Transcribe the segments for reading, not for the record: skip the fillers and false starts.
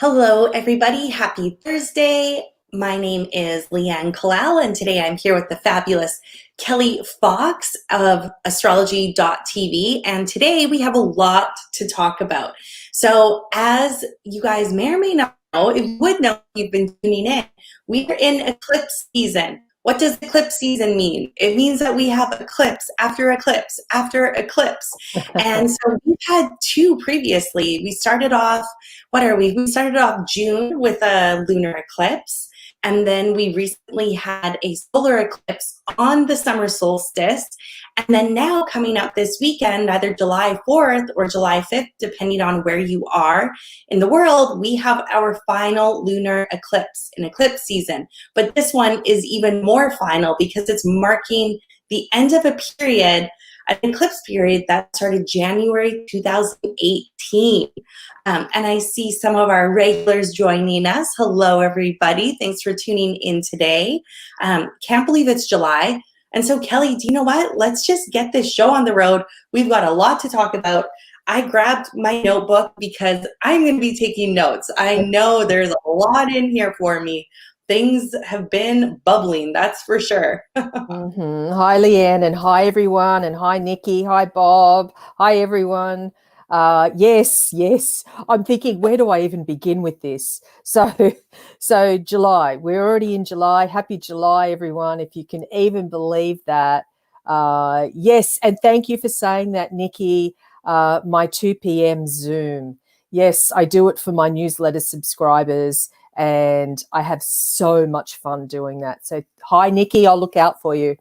Hello, everybody. Happy Thursday. My name is Leanne Kalal, and today I'm here with the fabulous Kelli Fox of astrology.tv. And today we have a lot to talk about. So, as you guys may or may not know, if you would know, if you've been tuning in, we are in eclipse season. What does eclipse season mean? It means that we have eclipse after eclipse after eclipse. And so we've had two previously. We started off what are we? We started off June with a lunar eclipse, and then we recently had a solar eclipse on the summer solstice. And then now coming up this weekend, either July 4th or July 5th, depending on where you are in the world, we have our final lunar eclipse in eclipse season. But this one is even more final because it's marking the end of a period, an eclipse period that started January 2018. And I see some of our regulars joining us. Hello, everybody. Thanks for tuning in today. Can't believe it's July. And so, Kelli, do you know what? Let's just get this show on the road. We've got a lot to talk about. I grabbed my notebook because I'm going to be taking notes. I know there's a lot in here for me. Things have been bubbling, that's for sure. Hi, Leanne, and hi, everyone, and hi, Nikki, hi, Bob, hi, everyone. Yes. I'm thinking, where do I even begin with this? So July. We're already in July. Happy July, everyone! If you can even believe that. Yes, and thank you for saying that, Nikki. My 2 p.m. Zoom. Yes, I do it for my newsletter subscribers. And I have so much fun doing that. So hi, Nikki, I'll look out for you.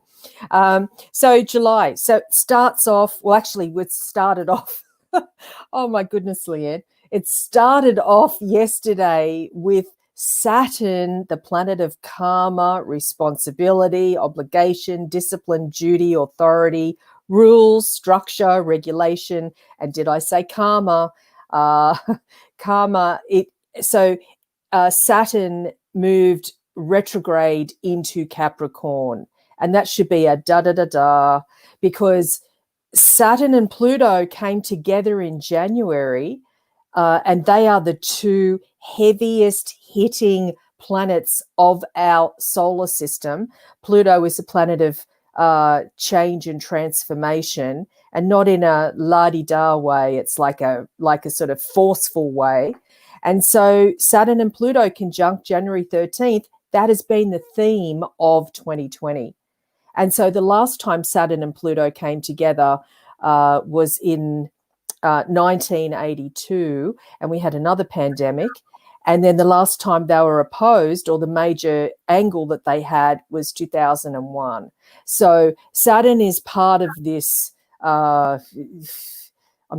So July. So it starts off, well, actually, it started off. Oh, my goodness, Leanne. It started off yesterday with Saturn, the planet of karma, responsibility, obligation, discipline, duty, authority, rules, structure, regulation. And did I say karma? Karma. So Saturn moved retrograde into Capricorn. And that should be a da-da-da-da, because Saturn and Pluto came together in January, and they are the two heaviest hitting planets of our solar system. Pluto is a planet of change and transformation, and not in a la-di-da way. It's like a sort of forceful way. And so Saturn and Pluto conjunct January 13th, that has been the theme of 2020. And so the last time Saturn and Pluto came together was in 1982, and we had another pandemic. And then the last time they were opposed, or the major angle that they had, was 2001. So Saturn is part of this. I'm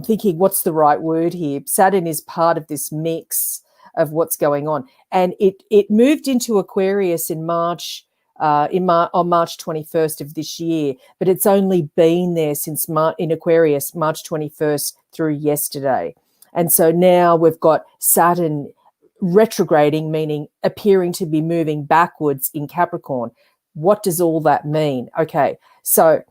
thinking, what's the right word here? Saturn is part of this mix of what's going on. And it moved into Aquarius in March, on March 21st of this year, but it's only been there since in Aquarius, March 21st through yesterday. And so now we've got Saturn retrograding, meaning appearing to be moving backwards in Capricorn. What does all that mean? Okay, so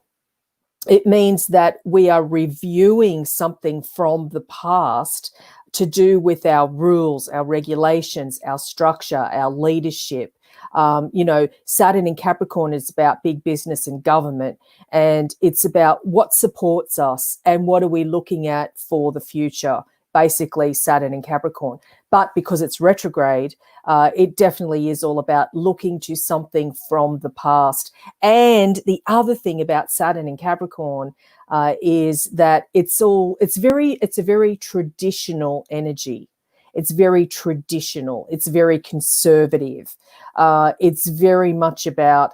it means that we are reviewing something from the past to do with our rules, our regulations, our structure, our leadership. Saturn in Capricorn is about big business and government, and it's about what supports us and what are we looking at for the future, basically Saturn in Capricorn. But because it's retrograde, it definitely is all about looking to something from the past. And the other thing about Saturn in Capricorn is that it's a very traditional energy. It's very traditional. It's very conservative. It's very much about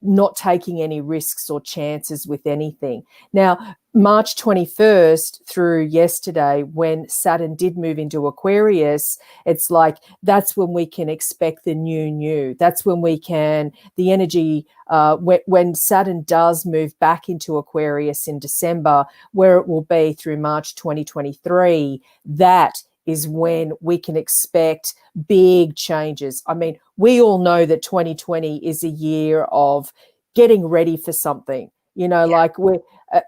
not taking any risks or chances with anything. Now, March 21st through yesterday, when Saturn did move into Aquarius, it's like that's when we can expect the new. That's when the energy, when Saturn does move back into Aquarius in December, where it will be through March 2023, that is when we can expect big changes. I mean, we all know that 2020 is a year of getting ready for something. Like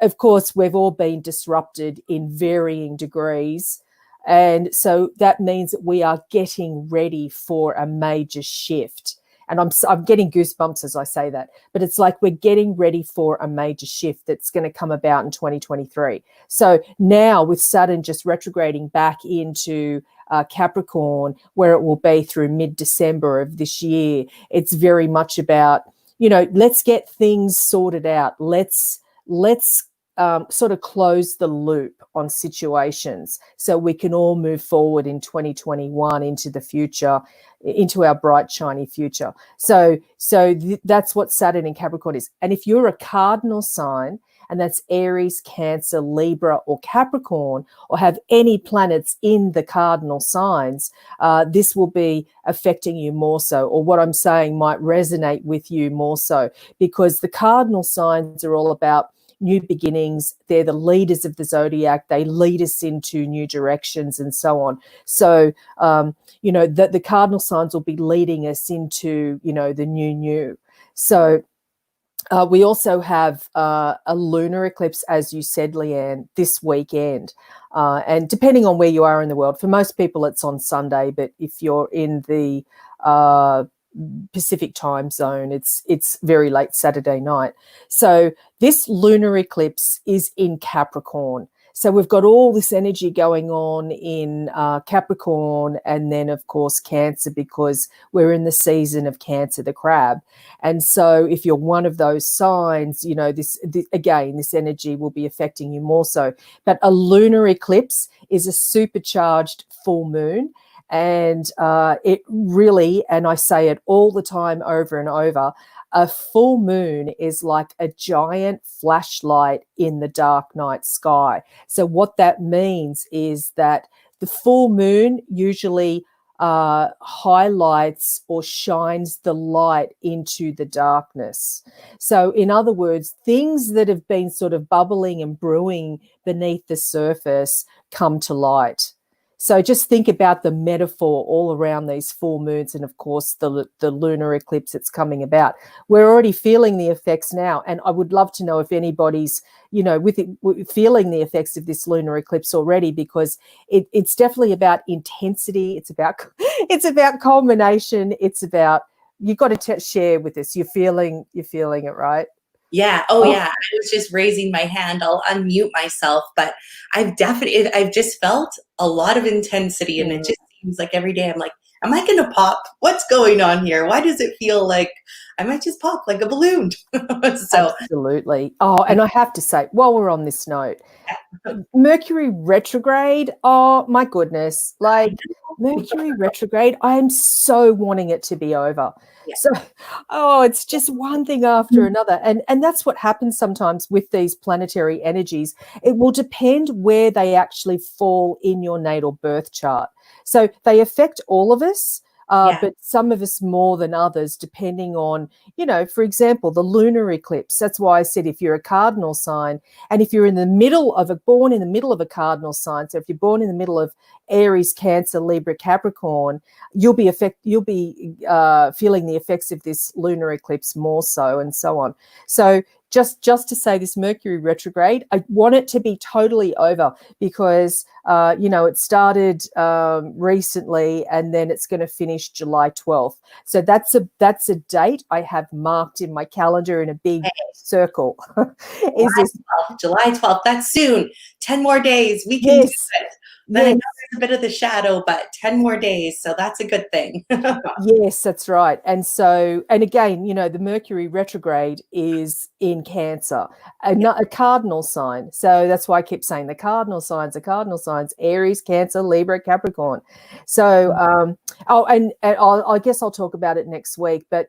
of course, we've all been disrupted in varying degrees. And so that means that we are getting ready for a major shift. And I'm getting goosebumps as I say that, but it's like we're getting ready for a major shift that's going to come about in 2023. So now with Saturn just retrograding back into Capricorn, where it will be through mid-December of this year, it's very much about, let's get things sorted out. Let's sort of close the loop on situations so we can all move forward in 2021 into the future, into our bright, shiny future. So that's what Saturn in Capricorn is. And if you're a cardinal sign, and that's Aries, Cancer, Libra, or Capricorn, or have any planets in the cardinal signs, this will be affecting you more so, or what I'm saying might resonate with you more so, because the cardinal signs are all about new beginnings. They're the leaders of the Zodiac. They lead us into new directions and so on. So, the cardinal signs will be leading us into, the new. So we also have a lunar eclipse, as you said, Leanne, this weekend. And depending on where you are in the world, for most people it's on Sunday, but if you're in the Pacific time zone, it's very late Saturday night. So this lunar eclipse is in Capricorn. So we've got all this energy going on in Capricorn, and then of course Cancer, because we're in the season of Cancer, the crab. And so if you're one of those signs, this energy will be affecting you more so. But a lunar eclipse is a supercharged full moon. And it really, and I say it all the time over and over, a full moon is like a giant flashlight in the dark night sky. So what that means is that the full moon usually highlights or shines the light into the darkness. So in other words, things that have been sort of bubbling and brewing beneath the surface come to light. So just think about the metaphor all around these full moons, and of course the lunar eclipse that's coming about. We're already feeling the effects now, and I would love to know if anybody's feeling the effects of this lunar eclipse already, because it's definitely about intensity. It's about culmination. It's about, you've got to share with us. You're feeling it, right? Yeah. Oh, yeah. I was just raising my hand. I'll unmute myself, but I've just felt a lot of intensity, and it just seems like every day I'm like, am I going to pop? What's going on here? Why does it feel like I might just pop like a balloon? So absolutely. Oh, and I have to say, while we're on this note, Mercury retrograde, oh my goodness, like Mercury retrograde, I am so wanting it to be over. Yeah. So, it's just one thing after another. And that's what happens sometimes with these planetary energies. It will depend where they actually fall in your natal birth chart. So they affect all of us. But some of us more than others, depending on, for example, the lunar eclipse. That's why I said if you're a cardinal sign, and if you're born in the middle of a cardinal sign, so if you're born in the middle of Aries, Cancer, Libra, Capricorn, you'll be feeling the effects of this lunar eclipse more so, and so on. So just to say, this Mercury retrograde, I want it to be totally over, because it started recently, and then it's going to finish July 12th. So that's a date I have marked in my calendar in a big circle. July 12th. That's soon. 10 more days. We can do it. Then I know there's a bit of the shadow, but 10 more days. So that's a good thing. Yes, that's right. And again, the Mercury retrograde is in Cancer, a cardinal sign. So that's why I keep saying the cardinal signs, Aries, Cancer, Libra, Capricorn. So, I guess I'll talk about it next week. But,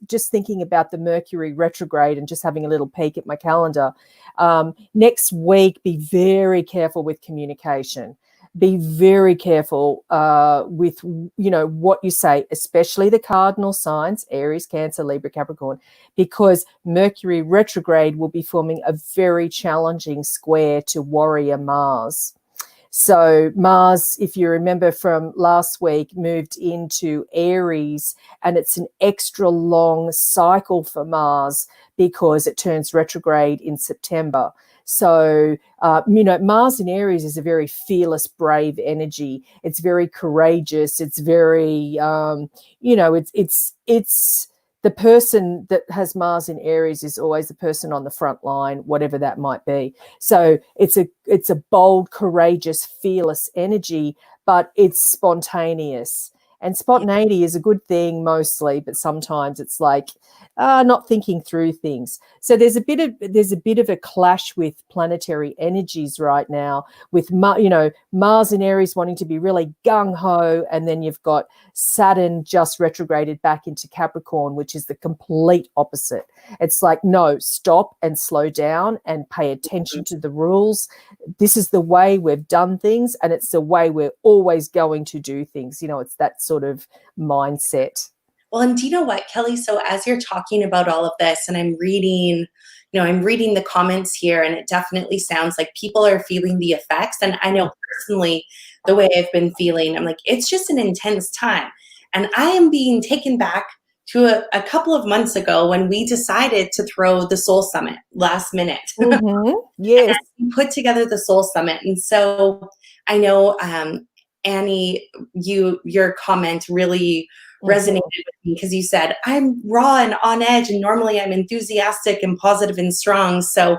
just thinking about the Mercury retrograde and just having a little peek at my calendar, next week, be very careful with communication. Be very careful with, what you say, especially the cardinal signs, Aries, Cancer, Libra, Capricorn, because Mercury retrograde will be forming a very challenging square to warrior Mars. So Mars, if you remember from last week, moved into Aries, and it's an extra long cycle for Mars because it turns retrograde in September. So, Mars in Aries is a very fearless, brave energy. It's very courageous. It's very, it's the person that has Mars in Aries is always the person on the front line, whatever that might be. So it's a bold, courageous, fearless energy, but it's spontaneous. And spontaneity is a good thing mostly, but sometimes it's like not thinking through things. So there's a bit of a clash with planetary energies right now, with Mars in Aries wanting to be really gung ho, and then you've got Saturn just retrograded back into Capricorn, which is the complete opposite. It's like, no, stop and slow down and pay attention to the rules. This is the way we've done things, and it's the way we're always going to do things. It's that sort of mindset. Well, and do you know what, Kelly? So as you're talking about all of this, and I'm reading the comments here, and it definitely sounds like people are feeling the effects. And I know personally the way I've been feeling, I'm like, it's just an intense time. And I am being taken back to a couple of months ago when we decided to throw the Soul Summit last minute. Mm-hmm. Yes. We put together the Soul Summit. And so I know, Annie, your comment really resonated with me, because you said, I'm raw and on edge, and normally I'm enthusiastic and positive and strong. So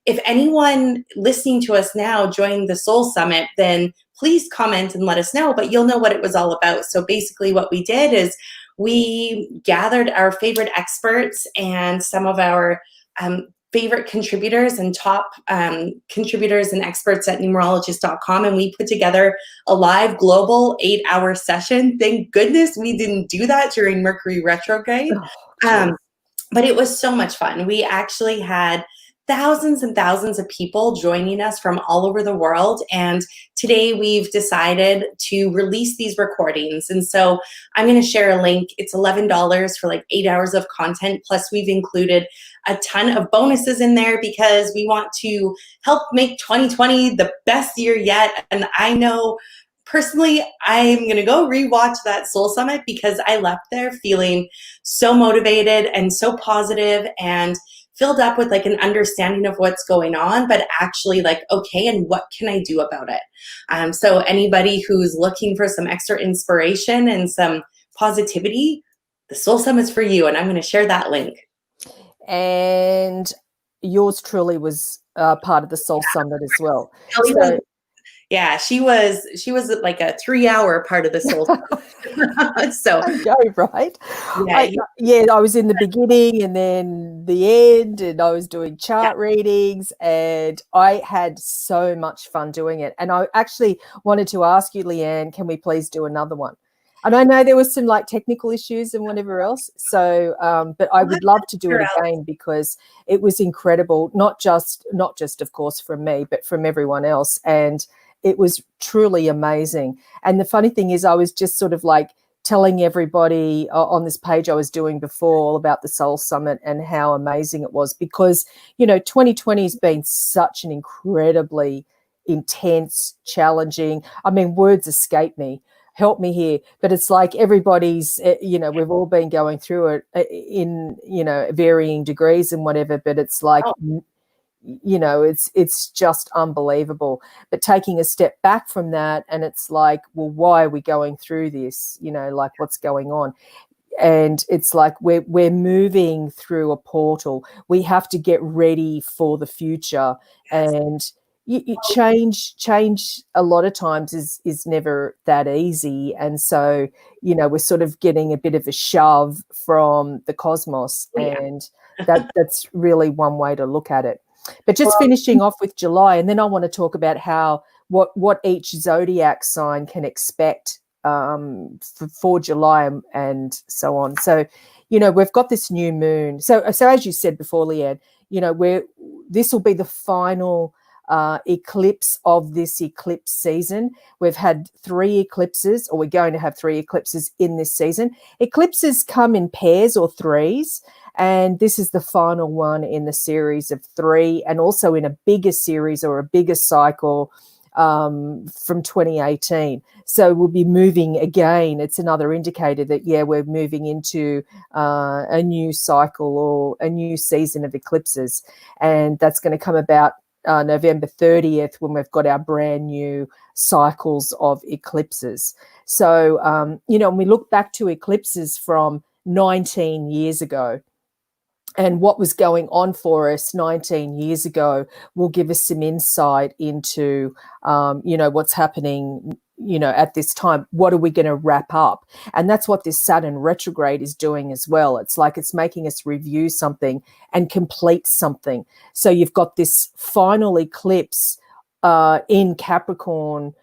if anyone listening to us now joined the Soul Summit, then please comment and let us know, but you'll know what it was all about. So basically what we did is we gathered our favorite experts and some of our favorite contributors and top contributors and experts at numerologist.com, and we put together a live global 8-hour session. Thank goodness we didn't do that during Mercury retrograde. But it was so much fun. We actually had thousands and thousands of people joining us from all over the world. And today we've decided to release these recordings. And so I'm going to share a link. It's $11 for like 8 hours of content. Plus we've included a ton of bonuses in there because we want to help make 2020 the best year yet. And I know personally, I'm going to go rewatch that Soul Summit because I left there feeling so motivated and so positive and filled up with like an understanding of what's going on, but actually like, okay, and what can I do about it? So anybody who's looking for some extra inspiration and some positivity, the Soul Summit's for you. And I'm going to share that link. And yours truly was part of the Soul Summit as well. Yeah, she was like a 3-hour part of the Soul Summit. So I know, right? I was in the beginning and then the end, and I was doing chart readings, and I had so much fun doing it. And I actually wanted to ask you, Leanne, can we please do another one? And I know there was some like technical issues and whatever else. So, but I would love to do it again because it was incredible. Not just of course from me, but from everyone else. And it was truly amazing. And the funny thing is I was just sort of like telling everybody on this page I was doing before all about the Soul Summit and how amazing it was because, 2020 has been such an incredibly intense, challenging, words escape me. Help me here. But it's like everybody's, we've all been going through it in, varying degrees and whatever, but it's like, it's just unbelievable. But taking a step back from that, and it's like, well, why are we going through this? Like what's going on? And it's like we're moving through a portal. We have to get ready for the future. And change a lot of times is never that easy. And so, we're sort of getting a bit of a shove from the cosmos. And that's really one way to look at it. But just finishing off with July, and then I want to talk about what each zodiac sign can expect for July and so on. So, we've got this new moon. So as you said before, Leanne, this will be the final eclipse of this eclipse season. We've had 3 eclipses, or we're going to have 3 eclipses in this season. Eclipses come in pairs or threes, and this is the final one in the series of 3, and also in a bigger series or a bigger cycle from 2018. So we'll be moving again. It's another indicator that, yeah, we're moving into a new cycle or a new season of eclipses. And that's going to come about November 30th, when we've got our brand new cycles of eclipses. So, you know, when we look back to eclipses from 19 years ago, and what was going on for us 19 years ago will give us some insight into, you know, what's happening, you know, at this time. What are we going to wrap up? And that's what this Saturn retrograde is doing as well. It's like it's making us review something and complete something. So you've got this final eclipse in Capricorn,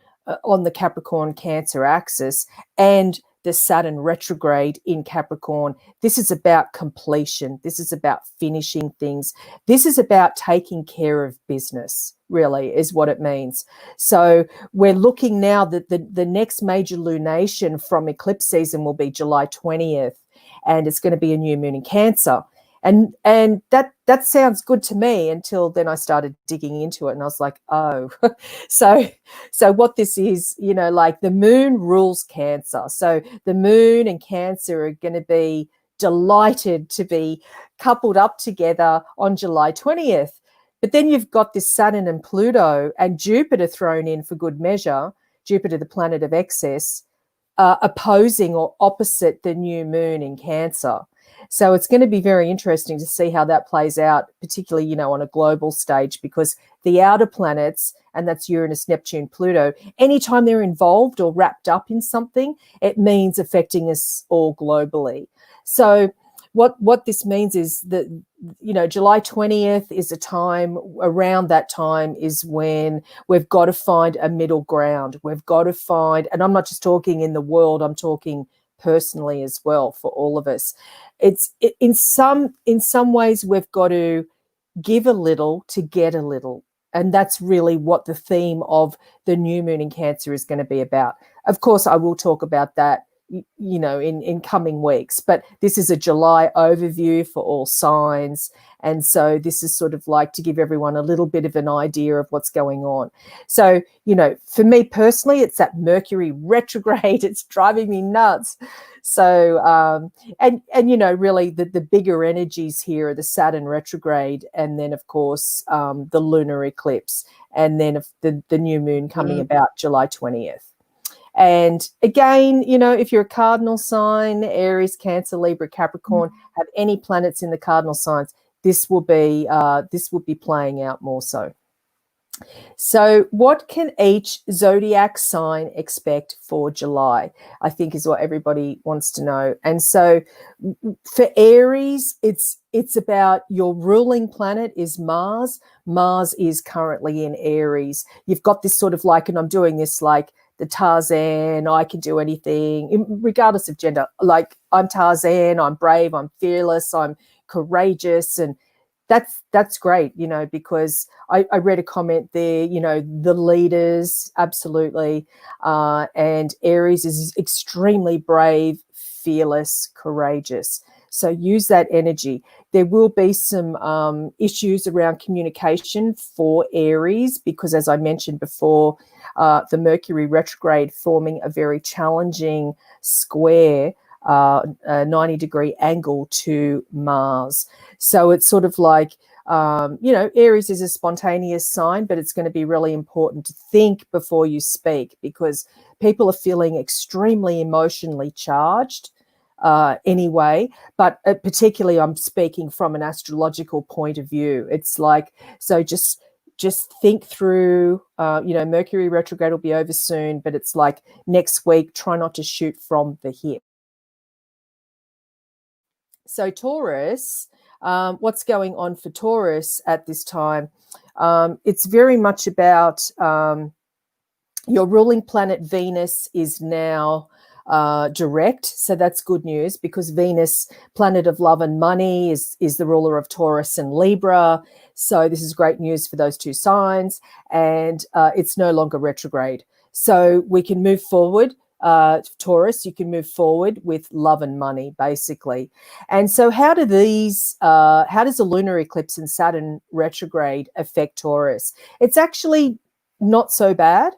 on the Capricorn Cancer axis, and the Saturn retrograde in Capricorn. This is about completion. This is about finishing things. This is about taking care of business, really, is what it means. So we're looking now that the next major lunation from eclipse season will be July 20th, and it's going to be a new moon in Cancer. And that sounds good to me, until then I started digging into it, and I was like, oh, so what this is, you know, like the moon rules Cancer. So the moon and Cancer are going to be delighted to be coupled up together on July 20th. But then you've got this Saturn and Pluto and Jupiter thrown in for good measure, Jupiter, the planet of excess, opposing or opposite the new moon in Cancer. So it's going to be very interesting to see how that plays out, particularly, you know, on a global stage, because the outer planets, and that's Uranus, Neptune, Pluto, anytime they're involved or wrapped up in something, it means affecting us all globally. So what this means is that, you know, July 20th is a time, around that time is when we've got to find a middle ground. We've got to find, and I'm not just talking in the world, I'm talking personally as well for all of us. In some ways we've got to give a little to get a little, and that's really what the theme of the new moon in Cancer is going to be about. Of course, I will talk about that, you know, in coming weeks, but this is a July overview for all signs, and so this is sort of like to give everyone a little bit of an idea of what's going on. So, you know, for me personally, it's that Mercury retrograde. It's driving me nuts. So and you know, really the bigger energies here are the Saturn retrograde, and then of course the lunar eclipse, and then the new moon coming about July 20th. And again, you know, if you're a cardinal sign, Aries, Cancer, Libra, Capricorn, have any planets in the cardinal signs, this will be playing out more so. So what can each zodiac sign expect for July, I think, is what everybody wants to know. And so for Aries, it's about your ruling planet is Mars. Mars is currently in Aries. You've got this sort of like, and I'm doing this like the Tarzan, I can do anything, regardless of gender. Like, I'm Tarzan, I'm brave, I'm fearless, I'm courageous, and that's great, you know, because I read a comment there, you know, the leaders, absolutely, and Aries is extremely brave, fearless, courageous. So use that energy. There will be some issues around communication for Aries, because as I mentioned before, the Mercury retrograde forming a very challenging square, a 90-degree angle to Mars. So it's sort of like, you know, Aries is a spontaneous sign, but it's going to be really important to think before you speak, because people are feeling extremely emotionally charged anyway, but particularly I'm speaking from an astrological point of view. It's like, so just think through, you know, Mercury retrograde will be over soon, but it's like next week, try not to shoot from the hip. So Taurus, what's going on for Taurus at this time? It's very much about your ruling planet Venus is now direct, so that's good news, because Venus, planet of love and money, is the ruler of Taurus and Libra. So this is great news for those two signs, and it's no longer retrograde. So we can move forward. Taurus, you can move forward with love and money, basically. And so how does the lunar eclipse and Saturn retrograde affect Taurus? It's actually not so bad,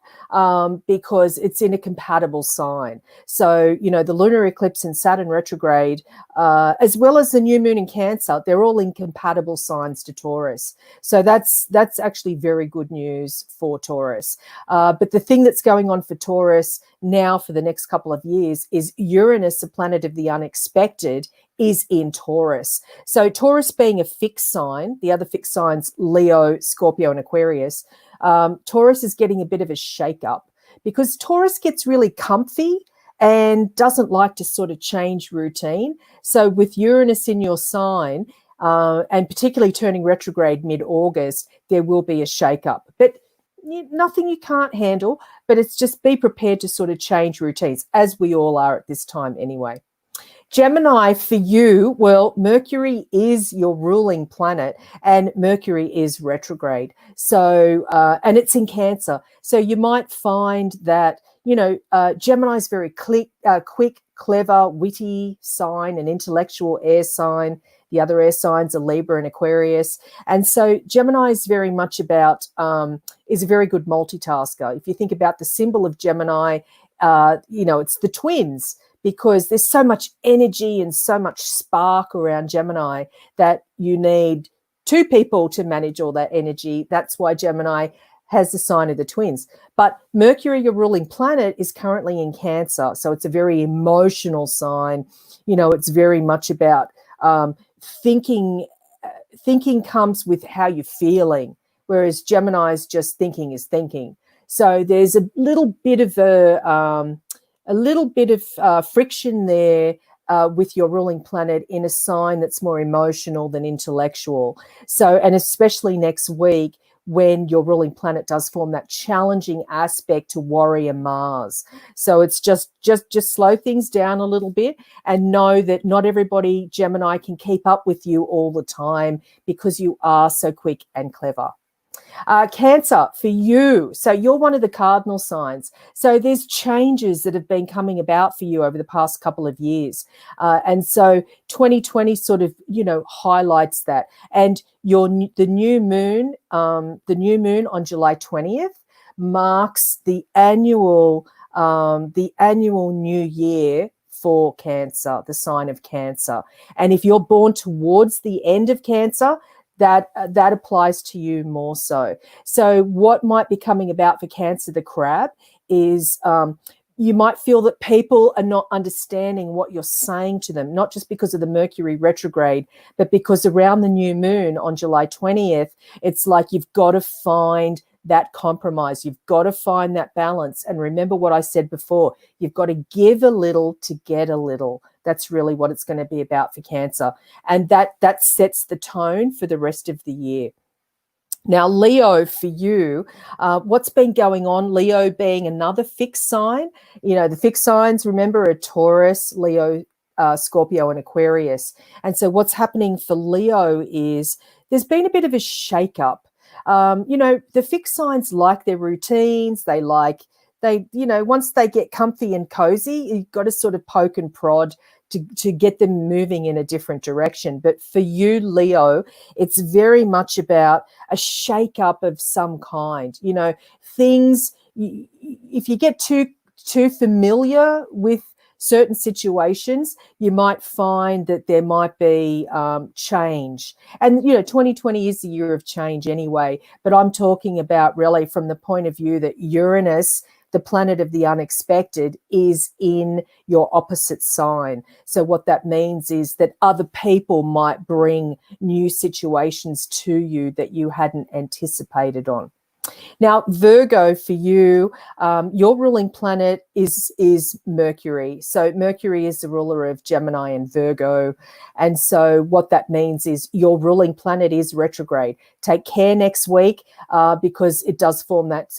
because it's in a compatible sign. So, the lunar eclipse and Saturn retrograde, as well as the new moon in Cancer, they're all in compatible signs to Taurus. So that's actually very good news for Taurus. But the thing that's going on for Taurus now for the next couple of years is Uranus, the planet of the unexpected, is in Taurus. So Taurus being a fixed sign, the other fixed signs, Leo, Scorpio, and Aquarius, Taurus is getting a bit of a shake-up because Taurus gets really comfy and doesn't like to sort of change routine. So with Uranus in your sign, and particularly turning retrograde mid-August, there will be a shake-up. But nothing you can't handle, but it's just be prepared to sort of change routines, as we all are at this time anyway. Gemini, for you, well, Mercury is your ruling planet and Mercury is retrograde. So, and it's in Cancer. So you might find that, Gemini is very quick, clever, witty sign, an intellectual air sign. The other air signs are Libra and Aquarius. And so Gemini is very much about, is a very good multitasker. If you think about the symbol of Gemini, it's the twins, because there's so much energy and so much spark around Gemini that you need two people to manage all that energy. That's why Gemini has the sign of the twins. But Mercury, your ruling planet, is currently in Cancer. So it's a very emotional sign. It's very much about thinking. Thinking comes with how you're feeling, whereas Gemini's just thinking is thinking. So there's a little bit of friction there with your ruling planet in a sign that's more emotional than intellectual. So, and especially next week when your ruling planet does form that challenging aspect to warrior Mars. So it's just slow things down a little bit and know that not everybody, Gemini, can keep up with you all the time because you are so quick and clever. Cancer, for you, so you're one of the cardinal signs. So there's changes that have been coming about for you over the past couple of years. And so 2020 sort of, highlights that. And the new moon on July 20th marks the annual new year for Cancer, the sign of Cancer. And if you're born towards the end of Cancer, that applies to you more so. So what might be coming about for Cancer, the crab, is you might feel that people are not understanding what you're saying to them, not just because of the Mercury retrograde, but because around the new moon on July 20th, it's like you've got to find that compromise. You've got to find that balance. And remember what I said before, you've got to give a little to get a little. That's really what it's going to be about for Cancer. And that sets the tone for the rest of the year. Now, Leo, for you, what's been going on, Leo being another fixed sign, the fixed signs, remember, are Taurus, Leo, Scorpio, and Aquarius. And so what's happening for Leo is there's been a bit of a shake-up. The fixed signs like their routines. Once they get comfy and cozy, you've got to sort of poke and prod to get them moving in a different direction. But for you, Leo, it's very much about a shake-up of some kind. Things, if you get too familiar with certain situations, you might find that there might be change. And, 2020 is the year of change anyway, but I'm talking about really from the point of view that Uranus, the planet of the unexpected, is in your opposite sign. So what that means is that other people might bring new situations to you that you hadn't anticipated on. Now, Virgo, for you, your ruling planet is Mercury. So Mercury is the ruler of Gemini and Virgo. And so what that means is your ruling planet is retrograde. Take care next week because it does form that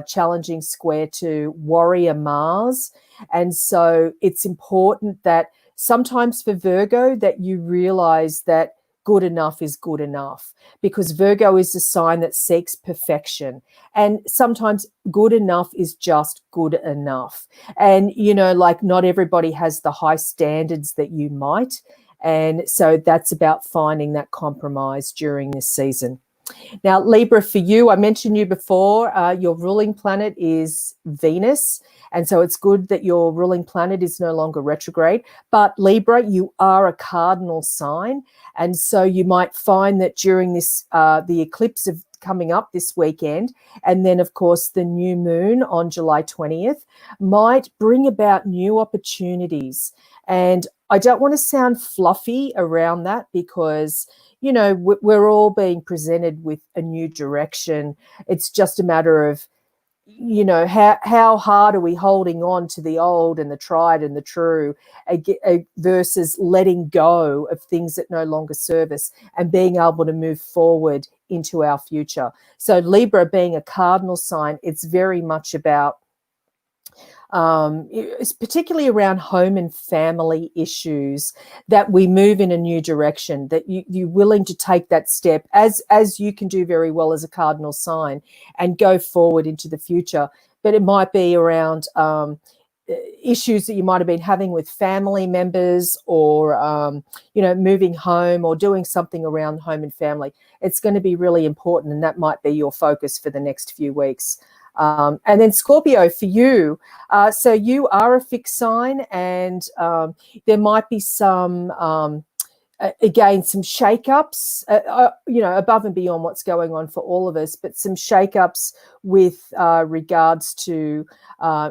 challenging square to warrior Mars. And so it's important that sometimes for Virgo that you realize that good enough is good enough, because Virgo is a sign that seeks perfection. And sometimes good enough is just good enough. And, not everybody has the high standards that you might. And so that's about finding that compromise during this season. Now, Libra, for you, I mentioned you before, your ruling planet is Venus. And so it's good that your ruling planet is no longer retrograde. But Libra, you are a cardinal sign. And so you might find that during this, the eclipse of coming up this weekend, and then, of course, the new moon on July 20th might bring about new opportunities. And I don't want to sound fluffy around that because, you know, we're all being presented with a new direction. It's just a matter of, you know, how hard are we holding on to the old and the tried and the true versus letting go of things that no longer serve us and being able to move forward into our future. So Libra being a cardinal sign, it's very much about it's particularly around home and family issues that we move in a new direction, that you're willing to take that step as you can do very well as a cardinal sign and go forward into the future. But it might be around issues that you might have been having with family members or, you know, moving home or doing something around home and family. It's going to be really important, and that might be your focus for the next few weeks. And then Scorpio, for you, so you are a fixed sign, and there might be some, again, some shakeups, you know, above and beyond what's going on for all of us, but some shakeups with regards to,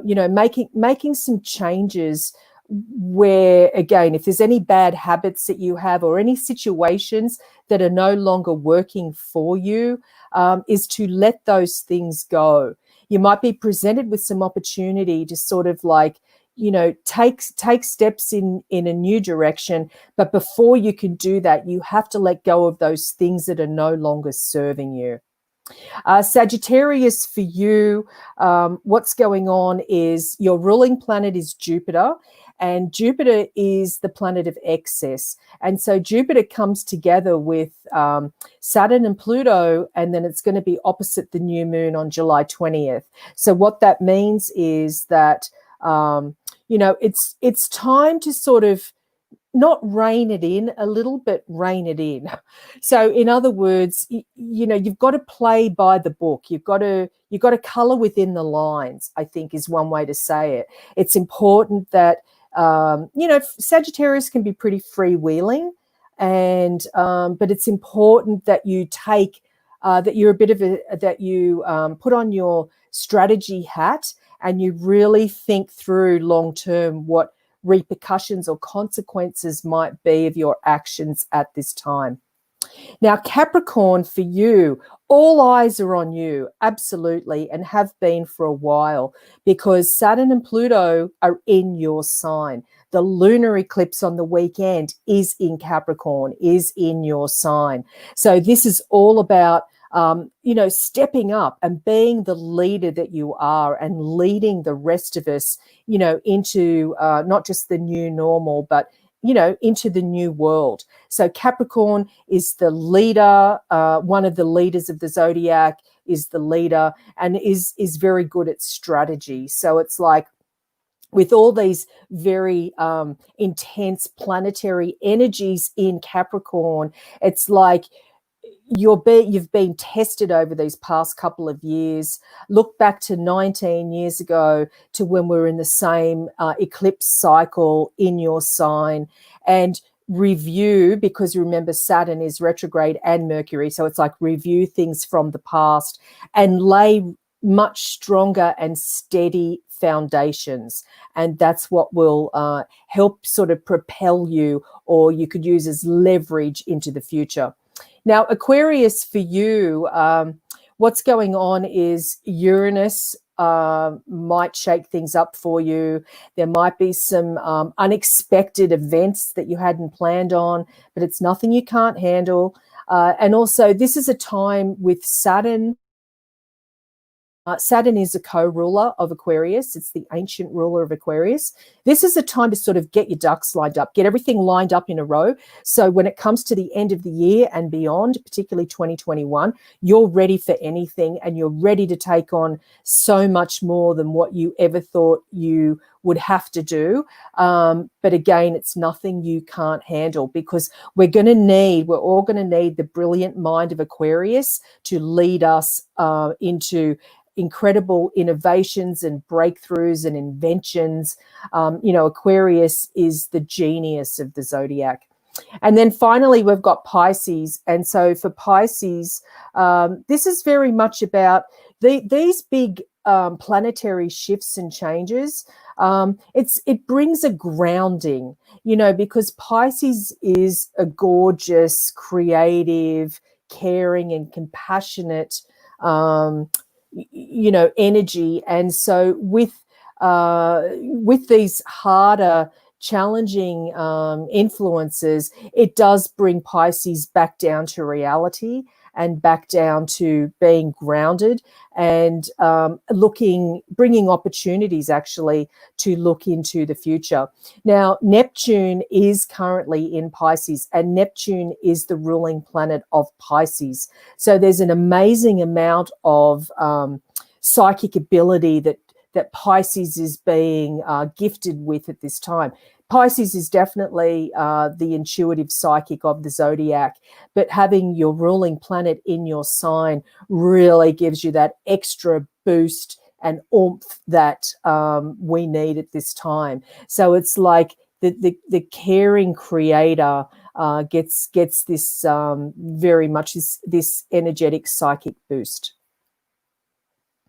you know, making some changes where, again, if there's any bad habits that you have or any situations that are no longer working for you, is to let those things go. You might be presented with some opportunity to sort of like, you know, take steps in a new direction. But before you can do that, you have to let go of those things that are no longer serving you. Sagittarius, for you, what's going on is your ruling planet is Jupiter, and Jupiter is the planet of excess. And so Jupiter comes together with Saturn and Pluto, and then it's going to be opposite the new moon on July 20th. So what that means is that, you know, it's time to sort of not rein it in a little, but rein it in. So in other words, you know, you've got to play by the book. You've got to color within the lines, I think is one way to say it. It's important that, you know, Sagittarius can be pretty freewheeling, and but it's important that you take, that you're a bit of that you put on your strategy hat and you really think through long term what repercussions or consequences might be of your actions at this time. Now, Capricorn, for you, all eyes are on you, absolutely, and have been for a while, because Saturn and Pluto are in your sign. The lunar eclipse on the weekend is in Capricorn, is in your sign. So this is all about, you know, stepping up and being the leader that you are and leading the rest of us, you know, into not just the new normal, but, you know, into the new world. So Capricorn is the leader, one of the leaders of the Zodiac is the leader, and is very good at strategy. So it's like, with all these very intense planetary energies in Capricorn, it's like you've been tested over these past couple of years. Look back to 19 years ago to when we were in the same eclipse cycle in your sign, and review, because remember Saturn is retrograde and Mercury, so it's like review things from the past and lay much stronger and steady foundations, and that's what will help sort of propel you, or you could use as leverage into the future. Now, Aquarius, for you, what's going on is Uranus might shake things up for you. There might be some unexpected events that you hadn't planned on, but it's nothing you can't handle. And also, this is a time with Saturn Saturn is a co-ruler of Aquarius. It's the ancient ruler of Aquarius. This is a time to sort of get your ducks lined up, get everything lined up in a row. So when it comes to the end of the year and beyond, particularly 2021, you're ready for anything and you're ready to take on so much more than what you ever thought you would have to do. But again, it's nothing you can't handle, because we're all going to need the brilliant mind of Aquarius to lead us into incredible innovations and breakthroughs and inventions. Aquarius is the genius of the zodiac. And then finally, we've got Pisces. And so for Pisces, this is very much about these big planetary shifts and changes. It brings a grounding, because Pisces is a gorgeous, creative, caring and compassionate energy. And so with these harder, challenging influences, it does bring Pisces back down to reality and back down to being grounded and bringing opportunities actually to look into the future. Now, Neptune is currently in Pisces, and Neptune is the ruling planet of Pisces. So there's an amazing amount of psychic ability that Pisces is being gifted with at this time. Pisces is definitely the intuitive psychic of the zodiac, but having your ruling planet in your sign really gives you that extra boost and oomph that we need at this time. So it's like the caring creator gets this very much this energetic psychic boost.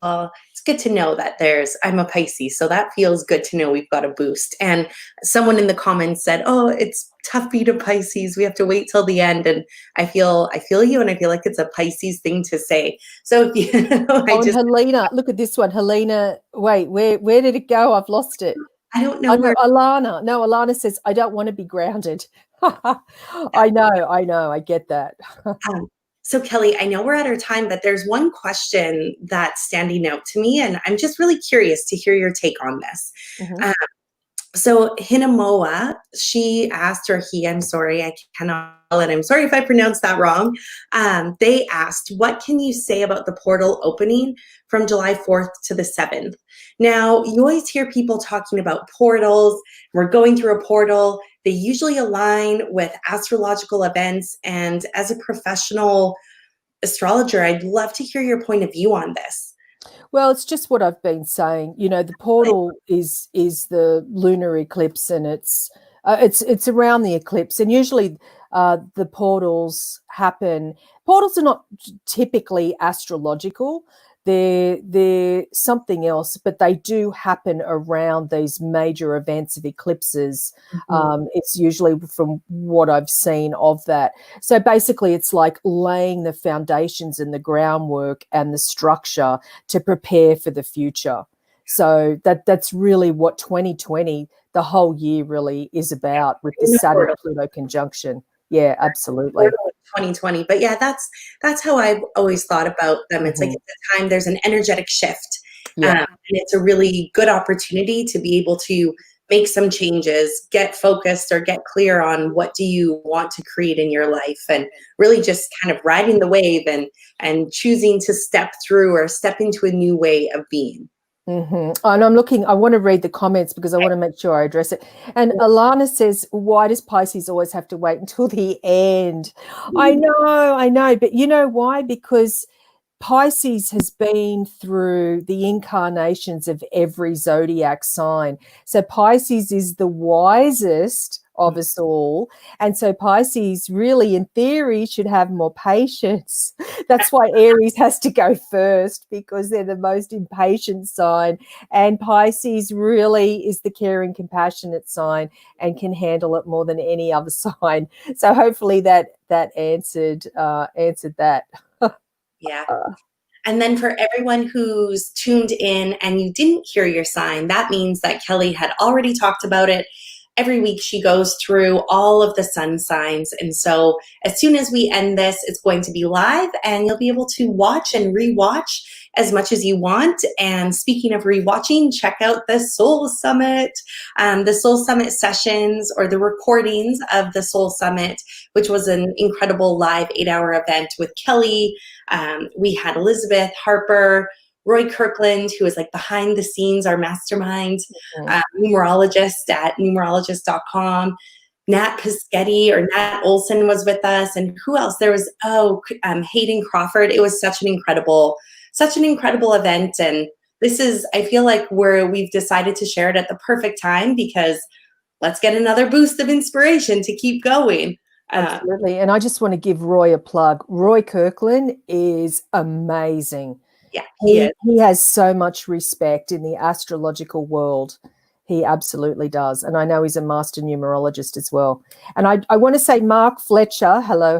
It's good to know that I'm a Pisces, so that feels good to know we've got a boost. And someone in the comments said, "Oh, it's tough being a Pisces. We have to wait till the end." And I feel you, and I feel like it's a Pisces thing to say. So if you and Helena, look at this one. Helena, wait, where did it go? I've lost it. I don't know. Alana says, "I don't want to be grounded." I know, I get that. So Kelli, I know we're at our time, but there's one question that's standing out to me, and I'm just really curious to hear your take on this. Mm-hmm. So Hinamoa, she asked, or he, I'm sorry, I cannot, and I'm sorry if I pronounced that wrong. They asked, what can you say about the portal opening from July 4th to the 7th? Now, you always hear people talking about portals. We're going through a portal. They usually align with astrological events. And as a professional astrologer, I'd love to hear your point of view on this. Well, it's just what I've been saying. The portal is the lunar eclipse, and it's around the eclipse, and usually the portals happen. Portals are not typically astrological. They're something else, but they do happen around these major events of eclipses. Mm-hmm. It's usually from what I've seen of that. So basically, it's like laying the foundations and the groundwork and the structure to prepare for the future. So that's really what 2020, the whole year really is about, with this Saturn-Pluto conjunction. Yeah, absolutely. 2020, but yeah, that's how I've always thought about them. It's like at the time there's an energetic shift, and it's a really good opportunity to be able to make some changes, get focused or get clear on what do you want to create in your life, and really just kind of riding the wave and choosing to step through or step into a new way of being. Mm-hmm. And I want to read the comments because I want to make sure I address it. And Alana says, why does Pisces always have to wait until the end? I know. But you know why? Because Pisces has been through the incarnations of every zodiac sign. So Pisces is the wisest of us all. And so Pisces really, in theory, should have more patience. That's why Aries has to go first, because they're the most impatient sign. And Pisces really is the caring, compassionate sign and can handle it more than any other sign. So hopefully that answered that. Yeah. And then for everyone who's tuned in and you didn't hear your sign, that means that Kelli had already talked about it. Every week she goes through all of the sun signs. And so as soon as we end this, it's going to be live and you'll be able to watch and rewatch as much as you want. And speaking of rewatching, check out the Soul Summit, the Soul Summit sessions, or the recordings of the Soul Summit, which was an incredible live 8-hour event with Kelli. We had Elizabeth Harper, Roy Kirkland, who is like behind the scenes, our mastermind, numerologist at numerologist.com. Nat Piscetti or Nat Olson was with us, and who else? There was Hayden Crawford. It was such an incredible event, and this is, I feel like we've decided to share it at the perfect time, because let's get another boost of inspiration to keep going. Absolutely, and I just want to give Roy a plug. Roy Kirkland is amazing. Yeah, he has so much respect in the astrological world. He absolutely does. And I know he's a master numerologist as well. And I want to say Mark Fletcher, hello,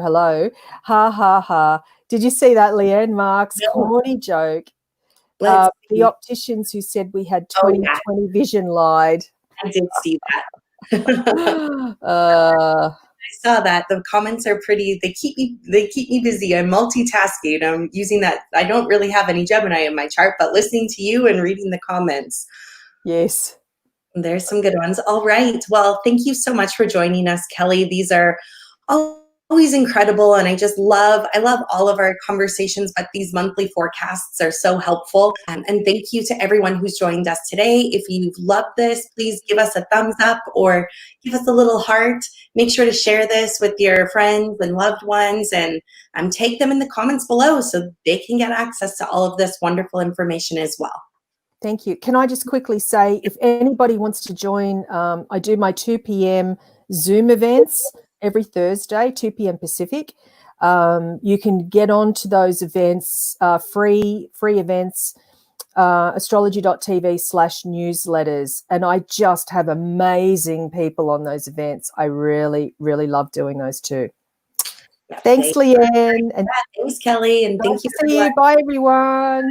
ha, ha, ha. Did you see that, Leanne? Mark's corny joke. The opticians who said we had 20/20 vision lied. I did see that. I saw that. The comments are pretty, they keep me busy. I'm multitasking. I'm using that. I don't really have any Gemini in my chart, but listening to you and reading the comments. Yes. There's some good ones. All right. Well, thank you so much for joining us, Kelli. These are always incredible. And I love all of our conversations, but these monthly forecasts are so helpful. And thank you to everyone who's joined us today. If you've loved this, please give us a thumbs up or give us a little heart. Make sure to share this with your friends and loved ones, and take them in the comments below so they can get access to all of this wonderful information as well. Thank you. Can I just quickly say, if anybody wants to join, I do my 2 p.m. Zoom events every Thursday, 2 p.m. Pacific. You can get on to those events, free events, astrology.tv/newsletters. And I just have amazing people on those events. I really, really love doing those too. Yeah, thanks, Leanne. And thanks, Kelli. And thank you. See you. Bye, everyone.